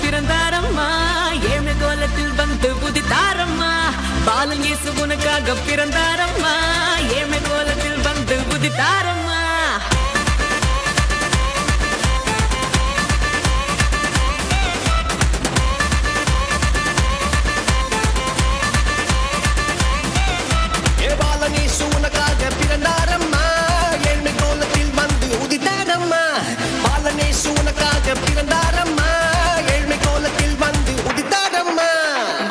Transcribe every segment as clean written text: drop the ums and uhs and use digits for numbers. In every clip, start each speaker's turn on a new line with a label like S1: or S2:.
S1: பிறந்தாரம்மா ஏழு கோலத்தில் வந்து புதித்தாரம்மா பாலன் இயேசு உனக்காக பிறந்தாரம்மா ஏழு கோலத்தில் வந்து புதித்தாரம்மா
S2: பாலன் இயேசு உனக்காக பிறந்தாரம்மா ஏழு கோலத்தில் வந்து உதித்தாரம்மா பாலன் இயேசு உனக்காக பிறந்தாரம்மா ஏழு கோலத்தில் வந்து உதித்தாரம்மா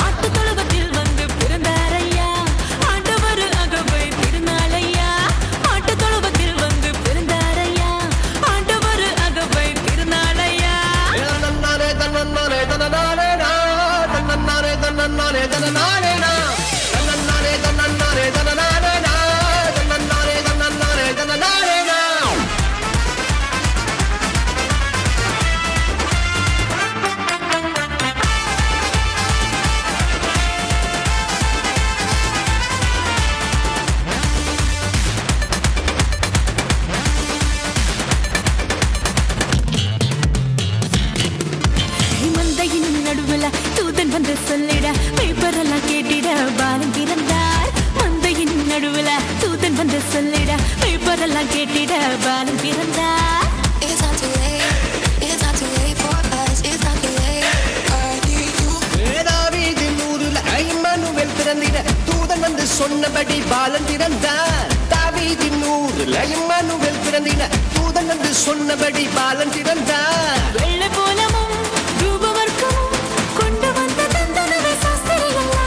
S1: ஆட்டு தொழுவத்தில் வந்து பிறந்தாரையா ஆண்டவர் அகவை திருநாளையா ஆட்டு தொழுவத்தில் வந்து பிறந்தாரையா ஆண்டவர் அகவை திருநாளையா
S2: தன்னன்னாரே தன்னன்னாரே தன்னன்னாரே தன்னன்னாரே தன்னன்னாரே தன்னன்னாரே தன்னன்னாரே தன்னன்னாரே தன்னன்னாரே தன்னன்னாரே தன்னன்னாரே தன்னன்னாரே
S1: மந்தையின் நடுவுல தூதன் வந்து சொல்லிட பேப்பரெல்லாம் கேட்டிட பாலன் பிறந்தார் மந்தையின் நடுவுல தூதன் வந்து சொல்லிட பேப்பரெல்லாம் கேட்டிட பாலன் பிறந்தார்
S3: It's not too late for us. It's not too late. I need you.
S2: தாவீதின் ஊருல இம்மானுவேல் பிறந்திட தூதன் வந்து சொன்னபடி பாலன் பிறந்தார் தாவீதின் ஊருல இம்மானுவேல் பிறந்திட தூதன் வந்து சொன்னபடி பாலன் பிறந்தார்
S1: வெள்ளை போலமும் தூபவர்க்கமும் கொண்டு வந்த தந்தனவே சாஸ்திரிகளா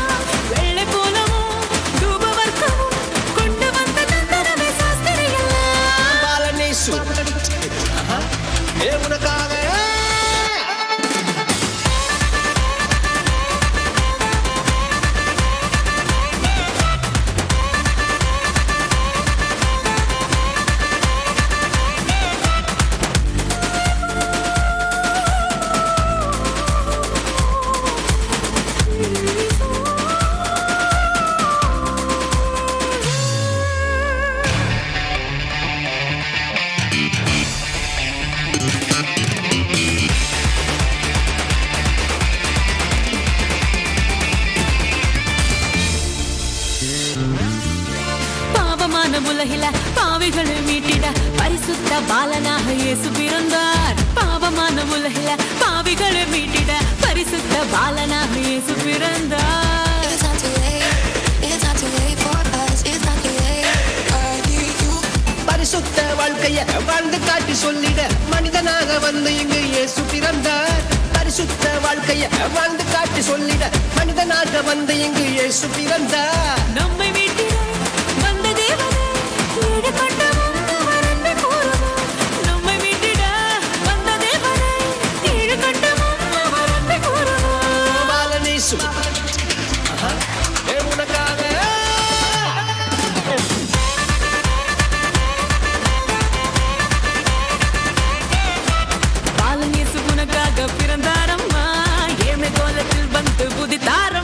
S1: வெள்ளை போலமும் தூபவர்க்கமும் கொண்டு வந்த தந்தனவே சாஸ்திரிகளா
S2: பாலன் இயேசு உனக்காக
S1: பாவமான உலகில பாவிகளை மீட்டிட பரிசுத்த பாலனாக இயேசு பிறந்தார் பாவமான உலகில பாவிகளை மீட்டிட பரிசுத்த பாலனாக இயேசு பிறந்தார்
S3: It's not too late. It's not too late for us. It's not too late. I need you.
S2: பரிசுத்த வாழ்க்கைய வாழ்ந்து காட்டி சொல்லிட மனிதனாக வந்து இங்கு இயேசு பிறந்தார் பரிசுத்த வாழ்க்கைய வாழ்ந்து காட்டி சொல்லிட மனிதனாக வந்து இங்கு இயேசு பிறந்தார்
S1: நம்மை மீட்டிட வந்த தேவனே ஈடு கண்டவன் அவர் அன்பை கூறுவார் நம்மை மீட்டிட வந்த தேவனே ஈடு கண்டவன் அவர் அன்பை கூறுவார்
S2: பாலன் இயேசு உனக்காக
S1: பாலன் இயேசு உனக்காக பிறந்தாரம்மா ஏழு கோலத்தில் வந்து புதித்தார்